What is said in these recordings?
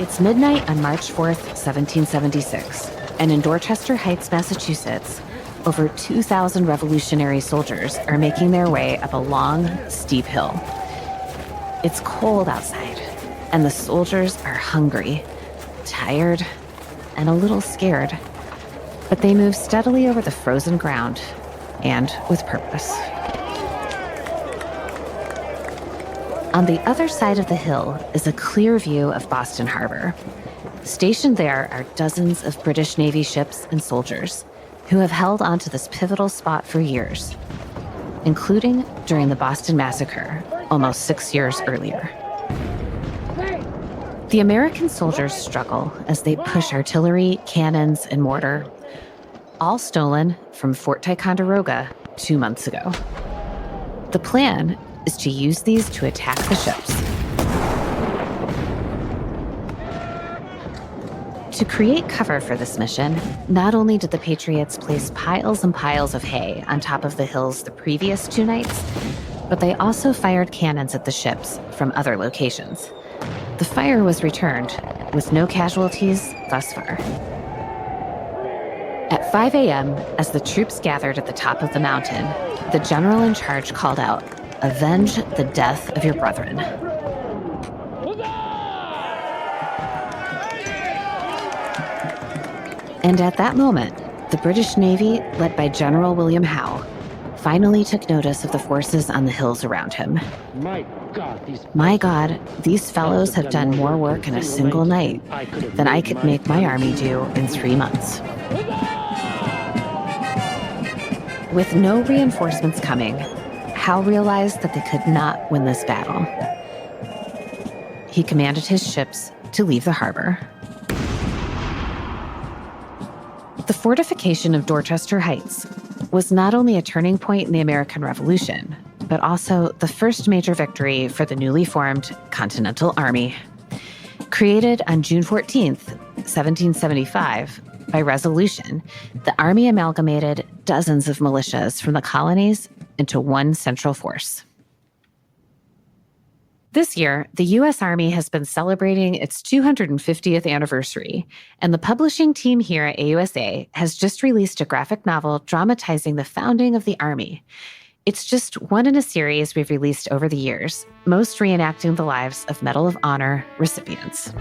It's midnight on March 4th, 1776, and in Dorchester Heights, Massachusetts, over 2,000 Revolutionary soldiers are making their way up a long, steep hill. It's cold outside, and the soldiers are hungry, tired, and a little scared. But they move steadily over the frozen ground, and with purpose. On the other side of the hill is a clear view of Boston Harbor. Stationed there are dozens of British Navy ships and soldiers who have held onto this pivotal spot for years, including during the Boston Massacre almost 6 years earlier. The American soldiers struggle as they push artillery, cannons, and mortar, all stolen from Fort Ticonderoga 2 months ago. The plan is to use these to attack the ships. To create cover for this mission, not only did the Patriots place piles and piles of hay on top of the hills the previous 2 nights, but they also fired cannons at the ships from other locations. The fire was returned with no casualties thus far. At 5 a.m., as the troops gathered at the top of the mountain, the general in charge called out, "Avenge the death of your brethren." And at that moment, the British Navy, led by General William Howe, finally took notice of the forces on the hills around him. My God, these fellows have done more work in a single night than I could make my army do in 3 months. With no reinforcements coming, Howe realized that they could not win this battle. He commanded his ships to leave the harbor. The fortification of Dorchester Heights was not only a turning point in the American Revolution, but also the first major victory for the newly formed Continental Army. Created on June 14th, 1775, by resolution, the Army amalgamated dozens of militias from the colonies into one central force. This year, the U.S. Army has been celebrating its 250th anniversary, and the publishing team here at AUSA has just released a graphic novel dramatizing the founding of the Army. It's just one in a series we've released over the years, most reenacting the lives of Medal of Honor recipients.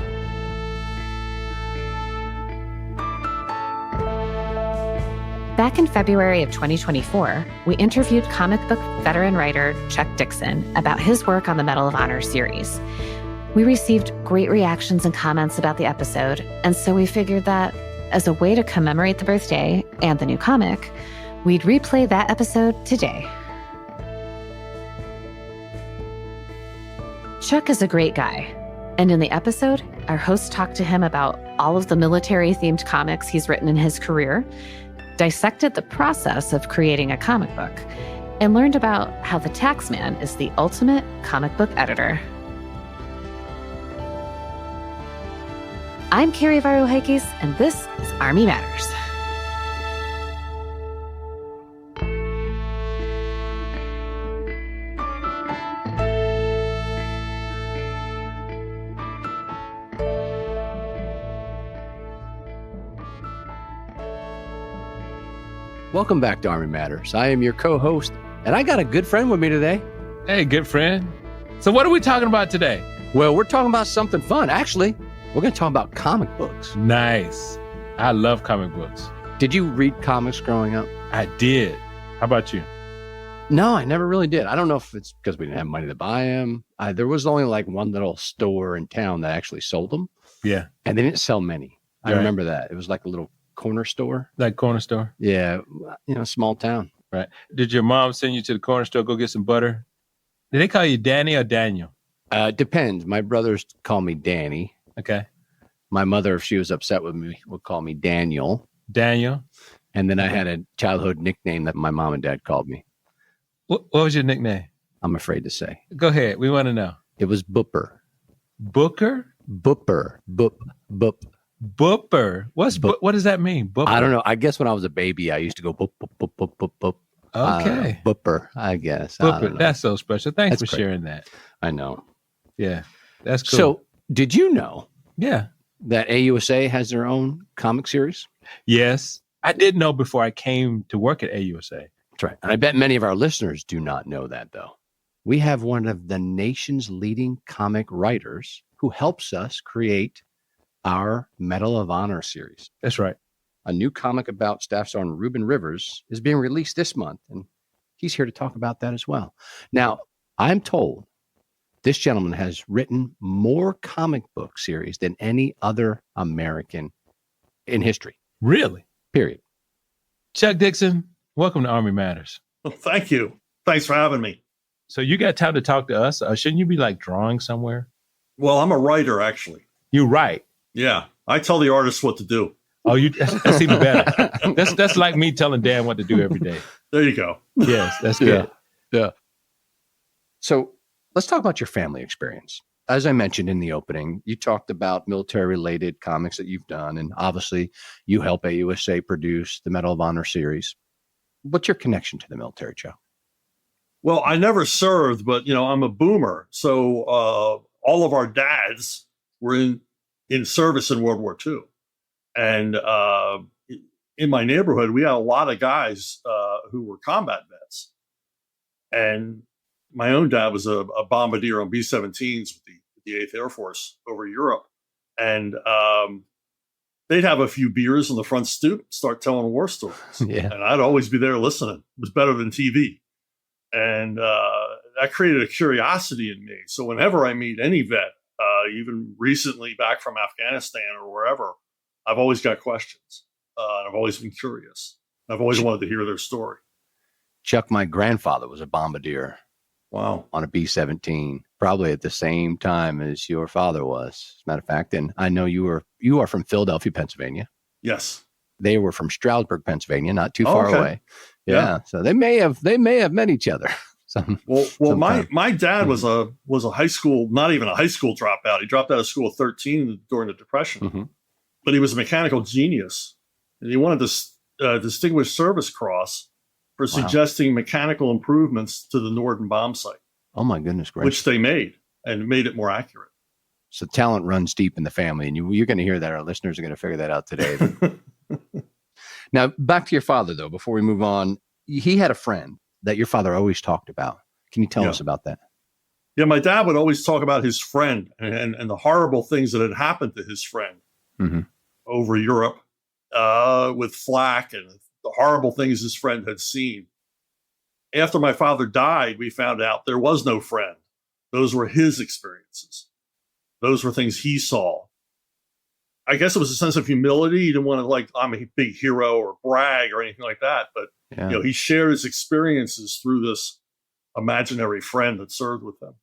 Back in February of 2024, we interviewed comic book veteran writer Chuck Dixon about his work on the Medal of Honor series. We received great reactions and comments about the episode, and so we figured that, as a way to commemorate the birthday and the new comic, we'd replay that episode today. Chuck is a great guy, and in the episode, our host talked to him about all of the military-themed comics he's written in his career, dissected the process of creating a comic book, and learned about how the taxman is the ultimate comic book editor. I'm Carrie Varuhaikis, and this is Army Matters. Welcome back to Army Matters. I am your co-host, and I got a good friend with me today. Hey, good friend. So what are we talking about today? Well, we're talking about something fun. Actually, we're going to talk about comic books. Nice. I love comic books. Did you read comics growing up? I did. How about you? No, I never really did. I don't know if it's because we didn't have money to buy them. There was only like one little store in town that actually sold them. Yeah. And they didn't sell many. I Right. remember that. It was like a little corner store. Like corner store? Yeah. Small town. Right. Did your mom send you to the corner store, go get some butter? Did they call you Danny or Daniel? Depends. My brothers call me Danny. Okay. My mother, if she was upset with me, would call me Daniel. Daniel. And then I had a childhood nickname that my mom and dad called me. What was your nickname? I'm afraid to say. Go ahead. We want to know. It was Booper. Booker? Booper. Boop. Booper. What does that mean? Booper? I don't know. I guess when I was a baby, I used to go boop, boop, boop, boop, boop, boop. Okay. Booper, I guess. Booper. That's so special. Thanks That's for great. sharing that. I know. Yeah. That's cool. So, did you know Yeah. that AUSA has their own comic series? Yes. I did know before I came to work at AUSA. That's right. And I bet many of our listeners do not know that, though. We have one of the nation's leading comic writers who helps us create our Medal of Honor series. That's right. A new comic about Staff Sergeant Ruben Rivers is being released this month, and he's here to talk about that as well. Now, I'm told this gentleman has written more comic book series than any other American in history, Really? period. Chuck Dixon, welcome to Army Matters. Well, thank you. Thanks for having me. So you got time to talk to us? Shouldn't you be like drawing somewhere? Well, I'm a writer, actually. You right. Yeah. I tell the artists what to do. Oh, that's even better. That's like me telling Dan what to do every day. There you go. Yes, that's good. Yeah. So let's talk about your family experience. As I mentioned in the opening, you talked about military-related comics that you've done, and obviously you help AUSA produce the Medal of Honor series. What's your connection to the military, Joe? Well, I never served, but, I'm a boomer. So all of our dads were in service in World War II. And in my neighborhood, we had a lot of guys who were combat vets. And my own dad was a bombardier on B-17s with the 8th Air Force over Europe. And they'd have a few beers on the front stoop, start telling war stories. Yeah. And I'd always be there listening. It was better than TV. And that created a curiosity in me. So whenever I meet any vet, even recently back from Afghanistan or wherever, I've always got questions. And I've always been curious. I've always wanted to hear their story. Chuck, my grandfather was a bombardier. Wow. On a B-17, probably at the same time as your father was, as a matter of fact. And I know you are from Philadelphia, Pennsylvania. Yes. They were from Stroudsburg, Pennsylvania, not too far okay. away. Yeah. So they may have met each other. Well, my dad was a high school, not even a high school dropout. He dropped out of school at 13 during the Depression, Mm-hmm. but he was a mechanical genius, and he wanted this Distinguished Service Cross for suggesting mechanical improvements to the Norden bomb site. Oh my goodness gracious! Which they made and made it more accurate. So talent runs deep in the family, and you're going to hear that. Our listeners are going to figure that out today. Now, back to your father, though. Before we move on, he had a friend that your father always talked about. Can you tell us about that? Yeah, my dad would always talk about his friend and the horrible things that had happened to his friend over Europe with flak and the horrible things his friend had seen. After my father died, we found out there was no friend. Those were his experiences. Those were things he saw. I guess it was a sense of humility. He didn't want to I'm a big hero or brag or anything like that. But he shared his experiences through this imaginary friend that served with him.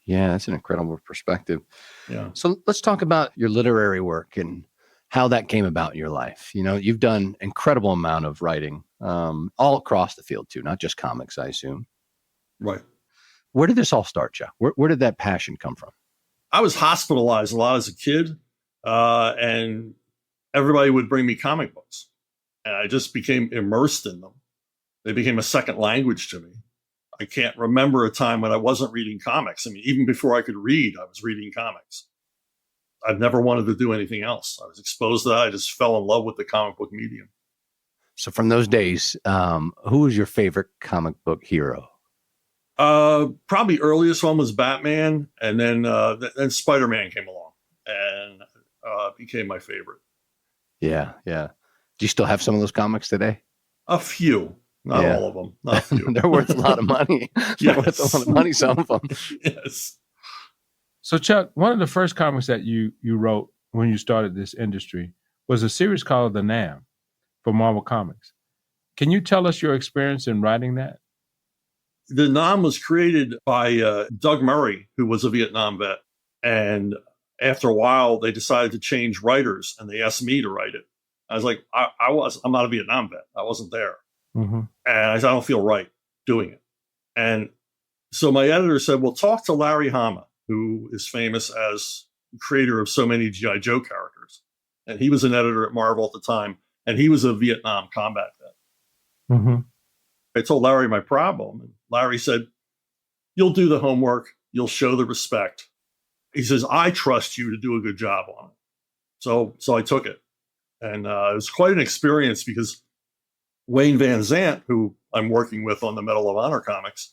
Yeah, that's an incredible perspective. Yeah. So let's talk about your literary work and how that came about in your life. You've done incredible amount of writing all across the field too, not just comics, I assume. Right. Where did this all start, Chuck? Where did that passion come from? I was hospitalized a lot as a kid, and everybody would bring me comic books, and I just became immersed in them. They became a second language to me. I can't remember a time when I wasn't reading comics. I mean, even before I could read, I was reading comics. I've never wanted to do anything else. I was exposed to that. I just fell in love with the comic book medium. So from those days, who was your favorite comic book hero? Probably earliest one was Batman, and then Spider-Man came along and became my favorite. Yeah. Do you still have some of those comics today? A few, not all of them. Not a few. They're worth a lot of money. They're worth a lot of money, some of them. Yes. So Chuck, one of the first comics that you wrote when you started this industry was a series called The Nam for Marvel Comics. Can you tell us your experience in writing that? The Nam was created by Doug Murray, who was a Vietnam vet. And after a while, they decided to change writers, and they asked me to write it. I was like, I'm not a Vietnam vet. I wasn't there. Mm-hmm. And I said, I don't feel right doing it. And so my editor said, well, talk to Larry Hama, who is famous as the creator of so many G.I. Joe characters. And he was an editor at Marvel at the time, and he was a Vietnam combat vet. Mm-hmm. I told Larry my problem, and Larry said, you'll do the homework, you'll show the respect, he says, I trust you to do a good job on it. So I took it. And it was quite an experience because Wayne Van Zant, who I'm working with on the Medal of Honor comics,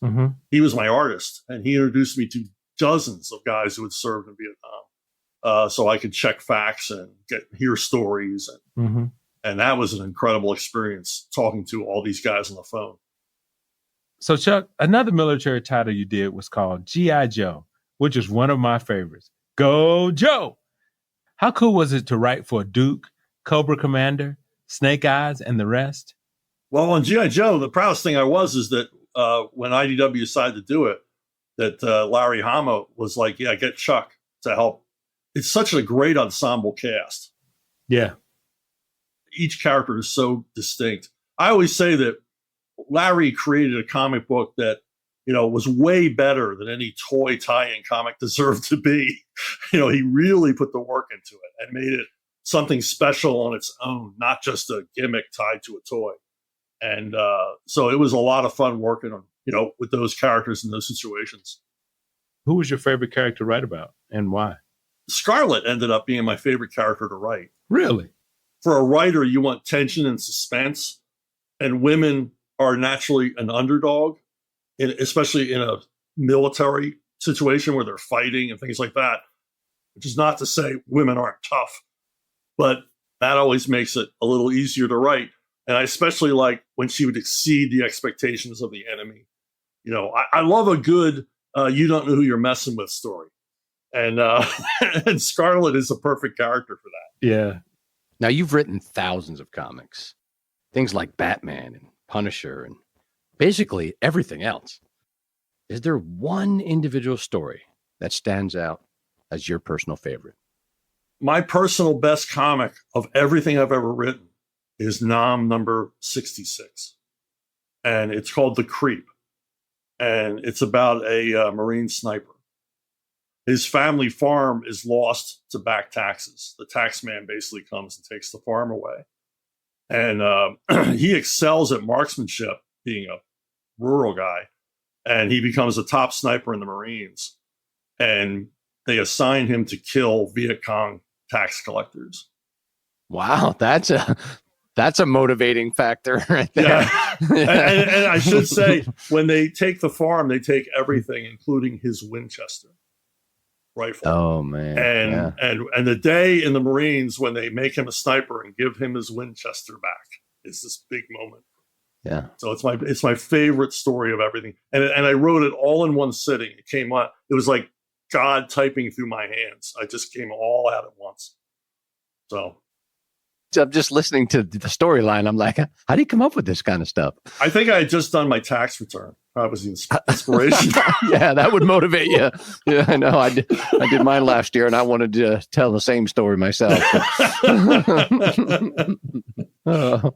he was my artist. And he introduced me to dozens of guys who had served in Vietnam. So I could check facts and hear stories. And that was an incredible experience talking to all these guys on the phone. So Chuck, another military title you did was called G.I. Joe, which is one of my favorites. Go Joe! How cool was it to write for Duke, Cobra Commander, Snake Eyes, and the rest? Well, on G.I. Joe, the proudest thing I was is that when IDW decided to do it, that Larry Hama was like, yeah, get Chuck to help. It's such a great ensemble cast. Yeah. Each character is so distinct. I always say that Larry created a comic book that, was way better than any toy tie-in comic deserved to be. He really put the work into it and made it something special on its own, not just a gimmick tied to a toy. And so it was a lot of fun working on, with those characters in those situations. Who was your favorite character to write about and why? Scarlet ended up being my favorite character to write. Really? For a writer, you want tension and suspense, and women are naturally an underdog, especially in a military situation where they're fighting and things like that, which is not to say women aren't tough, but that always makes it a little easier to write. And I especially like when she would exceed the expectations of the enemy. I love a good you don't know who you're messing with story. And and Scarlet is a perfect character for that. Yeah. Now, you've written thousands of comics, things like Batman and Punisher and basically everything else. Is there one individual story that stands out as your personal favorite? My personal best comic of everything I've ever written is Nam number 66. And it's called The Creep. And it's about a Marine sniper. His family farm is lost to back taxes. The taxman basically comes and takes the farm away. And he excels at marksmanship, being a rural guy. And he becomes a top sniper in the Marines. And they assign him to kill Viet Cong tax collectors. Wow, that's a motivating factor right there. Yeah. and I should say, when they take the farm, they take everything, including his Winchester rifle. Oh man! And the day in the Marines when they make him a sniper and give him his Winchester back is this big moment. Yeah. So it's my favorite story of everything, and I wrote it all in one sitting. It came out. It was like God typing through my hands. I just came all out at once. So I'm just listening to the storyline. I'm like, how do you come up with this kind of stuff? I think I had just done my tax return. That was the inspiration. Yeah, that would motivate you. Yeah, I know. I did mine last year, and I wanted to tell the same story myself. Oh,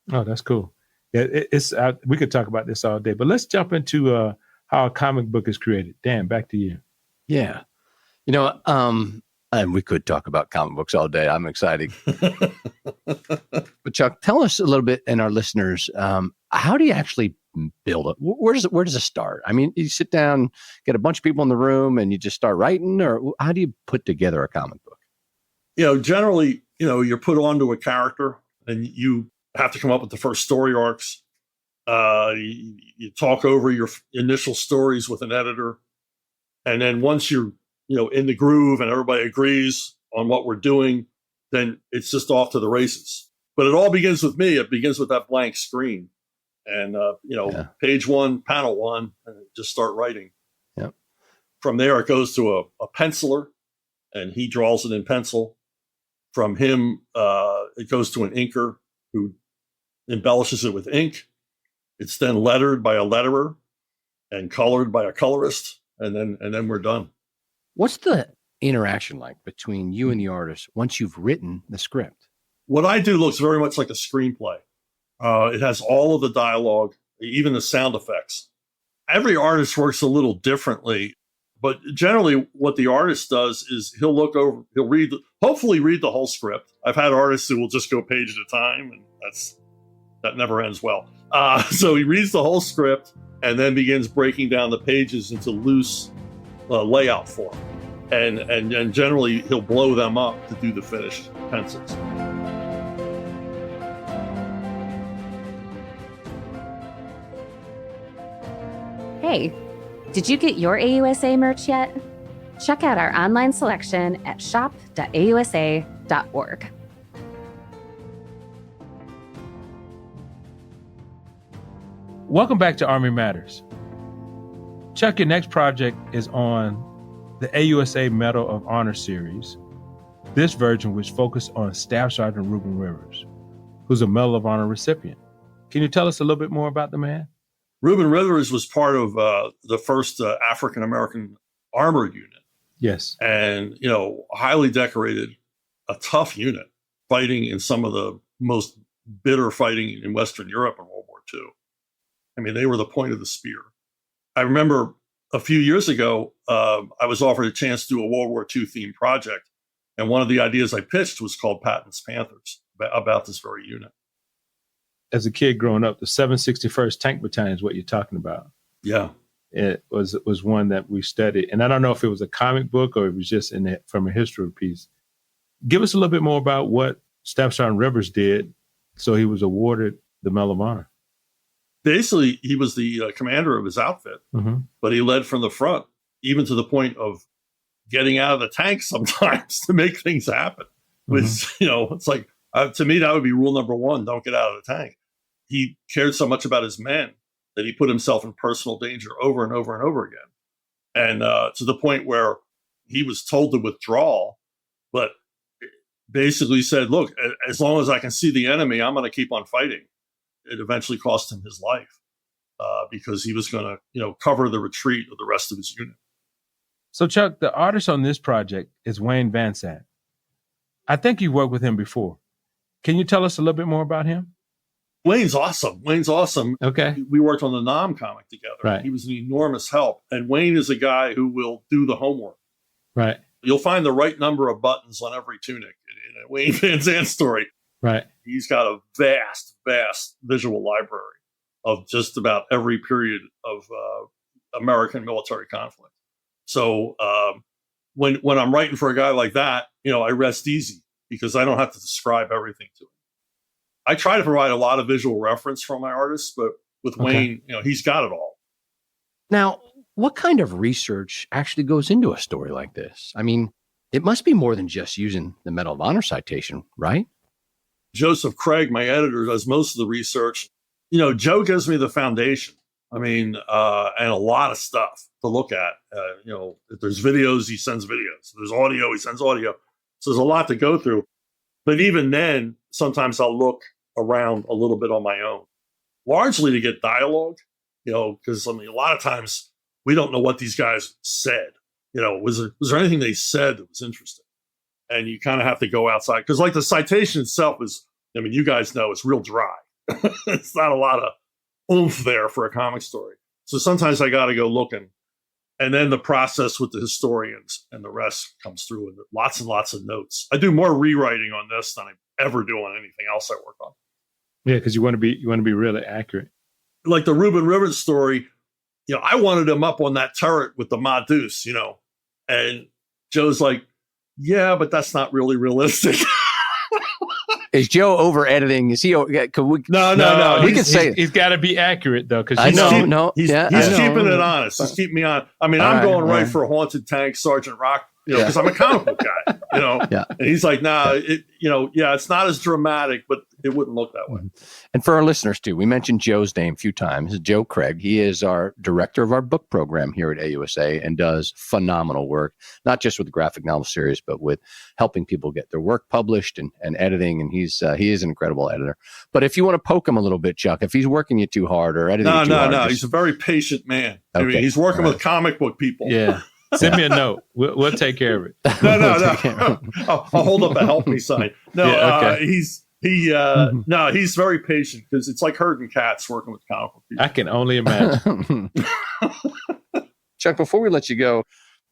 that's cool. Yeah, it's we could talk about this all day, but let's jump into how a comic book is created. Dan, back to you. Yeah, and we could talk about comic books all day. I'm excited. But Chuck, tell us a little bit, and our listeners, how do you actually build it? Where does it start? I mean, you sit down, get a bunch of people in the room, and you just start writing, or how do you put together a comic book? Generally, you're put onto a character, and you have to come up with the first story arcs. You talk over your initial stories with an editor, and then once you're in the groove and everybody agrees on what we're doing, then it's just off to the races. But it all begins with me. It begins with that blank screen. And, page one, panel one, and just start writing. Yep. From there, it goes to a penciler, and he draws it in pencil. From him, it goes to an inker who embellishes it with ink. It's then lettered by a letterer and colored by a colorist. And then we're done. What's the interaction like between you and the artist once you've written the script? What I do looks very much like a screenplay. It has all of the dialogue, even the sound effects. Every artist works a little differently, but generally what the artist does is he'll look over, hopefully read the whole script. I've had artists who will just go page at a time, and that never ends well. So he reads the whole script and then begins breaking down the pages into loose layout form. and generally he'll blow them up to do the finished pencils. Hey, did you get your AUSA merch yet? Check out our online selection at shop.ausa.org. Welcome back to Army Matters. Chuck, your next project is on the AUSA Medal of Honor series, this version which focused on Staff Sergeant Ruben Rivers, who's a Medal of Honor recipient. Can you tell us a little bit more about the man? Ruben Rivers was part of the first African-American armored unit. Yes. And, highly decorated, a tough unit, fighting in some of the most bitter fighting in Western Europe in World War II. I mean, they were the point of the spear. I remember a few years ago, I was offered a chance to do a World War II themed project. And one of the ideas I pitched was called Patton's Panthers, about this very unit. As a kid growing up, the 761st Tank Battalion is what you're talking about. Yeah. It was one that we studied. And I don't know if it was a comic book or it was just from a history piece. Give us a little bit more about what Staff Sergeant Rivers did so he was awarded the Medal of Honor. Basically, he was the commander of his outfit, but he led from the front, even to the point of getting out of the tank sometimes to make things happen. Which, it's like, to me, that would be rule number one, don't get out of the tank. He cared so much about his men that he put himself in personal danger over and over and over again. And to the point where he was told to withdraw, but basically said, look, as long as I can see the enemy, I'm going to keep on fighting. It eventually cost him his life because he was going to, cover the retreat of the rest of his unit. So, Chuck, the artist on this project is Wayne Vansant. I think you worked with him before. Can you tell us a little bit more about him? Wayne's awesome. Okay. We worked on the Nam comic together. Right. He was an enormous help. And Wayne is a guy who will do the homework. Right. You'll find the right number of buttons on every tunic in a Wayne Vansant story. Right. He's got a vast visual library of just about every period of American military conflict. So when I'm writing for a guy like that, I rest easy because I don't have to describe everything to him. I try to provide a lot of visual reference from my artists, but with Wayne, he's got it all. Now, what kind of research actually goes into a story like this? I mean, it must be more than just using the Medal of Honor citation, right? Joseph Craig, my editor, does most of the research. Joe gives me the foundation. I mean, and a lot of stuff to look at. If there's videos, he sends videos. If there's audio, he sends audio. So there's a lot to go through. But even then, sometimes I'll look around a little bit on my own, largely to get dialogue, because a lot of times we don't know what these guys said. Was there anything they said that was interesting? And you kind of have to go outside because the citation itself is, you guys know it's real dry. It's not a lot of oomph there for a comic story. So sometimes I got to go looking. And then the process with the historians and the rest comes through and lots and lots of notes. I do more rewriting on this than I ever do on anything else I work on. Yeah, because you want to be really accurate. Like the Ruben Rivers story, I wanted him up on that turret with the Madus, and Joe's like, yeah, but that's not really realistic. Is Joe over editing? Is he? No. We can say he's got to be accurate though, because he's keeping it honest. He's keeping me on. I mean, I'm going right for Haunted Tank, Sergeant Rock, because I'm a comic book guy, Yeah. And he's like, nah, it's not as dramatic, but it wouldn't look that way. And for our listeners too, we mentioned Joe's name a few times. Joe Craig. He is our director of our book program here at AUSA and does phenomenal work, not just with the graphic novel series, but with helping people get their work published and editing. And he is an incredible editor. But if you want to poke him a little bit, Chuck, if he's working you too hard or editing you too hard. No. He's a very patient man. Okay. I mean, he's working with comic book people. Yeah. Send me a note. We'll take care of it. No. I'll hold up a help me sign. No, yeah, okay. He's very patient because it's like herding cats working with comic book people. I can only imagine. Chuck, before we let you go,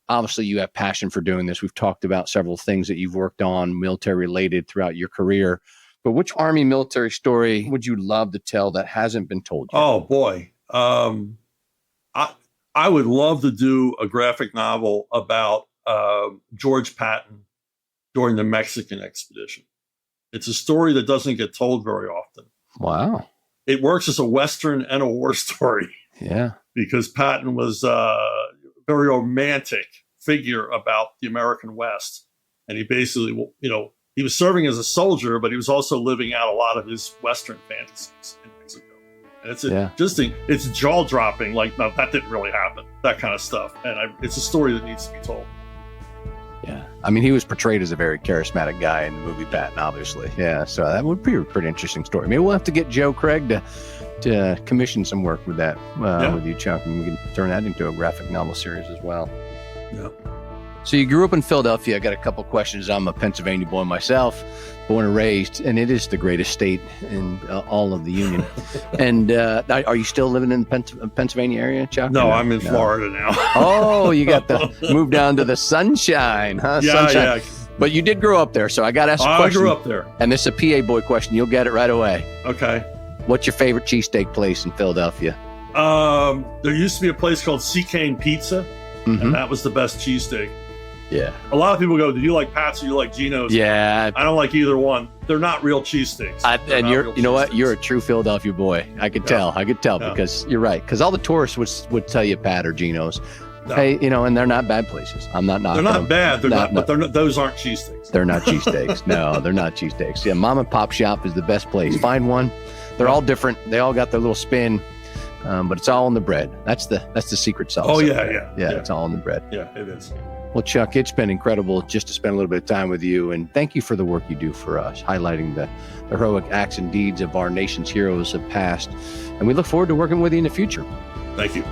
obviously you have passion for doing this. We've talked about several things that you've worked on, military related throughout your career. But which Army military story would you love to tell that hasn't been told yet? Oh, boy. I would love to do a graphic novel about George Patton during the Mexican expedition. It's a story that doesn't get told very often. Wow. It works as a Western and a war story. Yeah. Because Patton was a very romantic figure about the American West. And he basically, he was serving as a soldier, but he was also living out a lot of his Western fantasies in Mexico. And it's interesting. It's jaw dropping. Like, no, that didn't really happen. That kind of stuff. And it's a story that needs to be told. Yeah. I mean, he was portrayed as a very charismatic guy in the movie Patton, obviously. Yeah. So that would be a pretty interesting story. Maybe we'll have to get Joe Craig to commission some work with that, with you, Chuck, and we can turn that into a graphic novel series as well. Yeah. So you grew up in Philadelphia. I got a couple questions. I'm a Pennsylvania boy myself, born and raised, and it is the greatest state in all of the Union. And are you still living in the Pennsylvania area, Chuck? No, I'm in Florida now. Oh, you got to move down to the sunshine, huh? Yeah, sunshine. Yeah. But you did grow up there, so I got to ask a question. I grew up there. And this is a PA boy question. You'll get it right away. Okay. What's your favorite cheesesteak place in Philadelphia? There used to be a place called C. Kane Pizza, and that was the best cheesesteak. Yeah. A lot of people go, do you like Pat's or do you like Geno's? Yeah. I don't like either one. They're not real cheesesteaks. And you know what? You're a true Philadelphia boy. I could tell because you're right. Because all the tourists would tell you Pat or Geno's. No. Hey, and they're not bad places. I'm not knocking them. They're not bad. They're not, but they're not, those aren't cheesesteaks. They're not cheesesteaks. No, they're not cheesesteaks. Yeah, mom and pop shop is the best place. Find one. They're all different. They all got their little spin. But it's all in the bread. That's the secret sauce. Oh, yeah. It's all in the bread. Yeah, it is. Well, Chuck, it's been incredible just to spend a little bit of time with you. And thank you for the work you do for us, highlighting the heroic acts and deeds of our nation's heroes of past. And we look forward to working with you in the future. Thank you.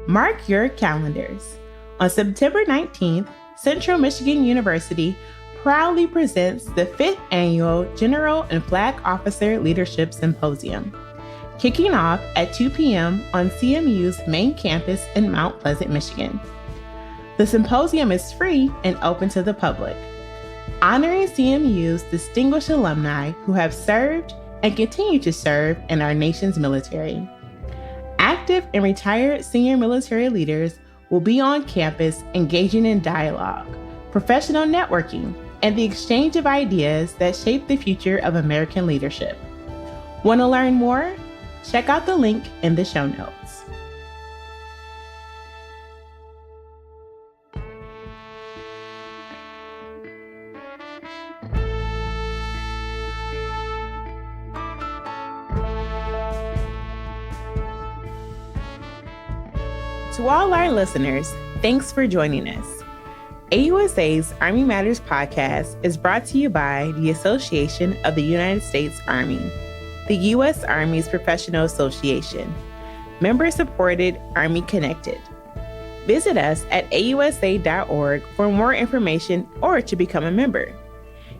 Mark your calendars. On September 19th, Central Michigan University proudly presents the 5th Annual General and Flag Officer Leadership Symposium, kicking off at 2 p.m. on CMU's main campus in Mount Pleasant, Michigan. The symposium is free and open to the public, honoring CMU's distinguished alumni who have served and continue to serve in our nation's military. Active and retired senior military leaders will be on campus engaging in dialogue, professional networking, and the exchange of ideas that shape the future of American leadership. Want to learn more? Check out the link in the show notes. To all our listeners, thanks for joining us. AUSA's Army Matters podcast is brought to you by the Association of the United States Army, the U.S. Army's professional association, member-supported, Army-connected. Visit us at ausa.org for more information or to become a member.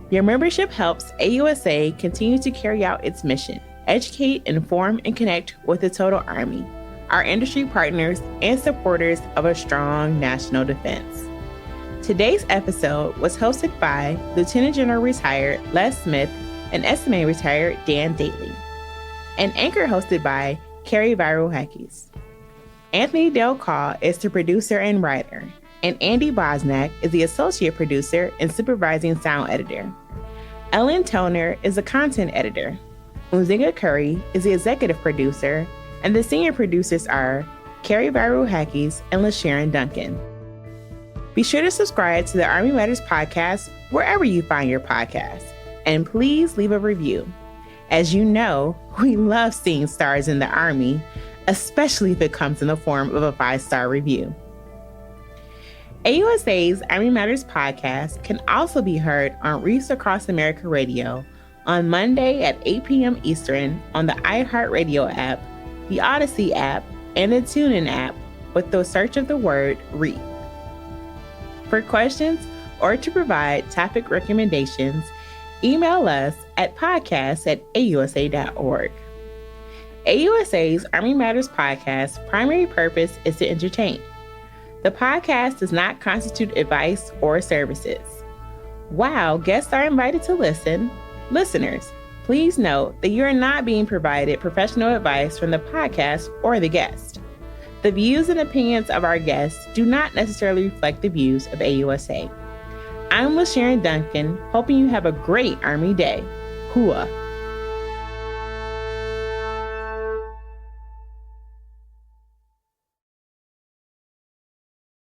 Your membership helps AUSA continue to carry out its mission, educate, inform, and connect with the total Army, our industry partners, and supporters of a strong national defense. Today's episode was hosted by Lieutenant General retired Les Smith and SMA retired Dan Dailey, and Anchor hosted by Carrie Varouhakis. Anthony Del Call is the producer and writer, and Andy Bosnack is the associate producer and supervising sound editor. Ellen Toner is the content editor. Unzinga Curry is the executive producer, and the senior producers are Carrie Varouhakis and LaSharon Duncan. Be sure to subscribe to the Army Matters podcast wherever you find your podcasts, and please leave a review. As you know, we love seeing stars in the Army, especially if it comes in the form of a 5-star review. AUSA's Army Matters podcast can also be heard on Reefs Across America Radio on Monday at 8 p.m. Eastern on the iHeartRadio app, the Odyssey app, and the TuneIn app with the search of the word REAP. For questions or to provide topic recommendations, email us at podcast@ausa.org. AUSA's Army Matters podcast primary purpose is to entertain. The podcast does not constitute advice or services. While guests are invited to listen, listeners, Please note that you are not being provided professional advice from the podcast or the guest. The views and opinions of our guests do not necessarily reflect the views of AUSA. I'm LaSharon Duncan, hoping you have a great Army Day. Hua.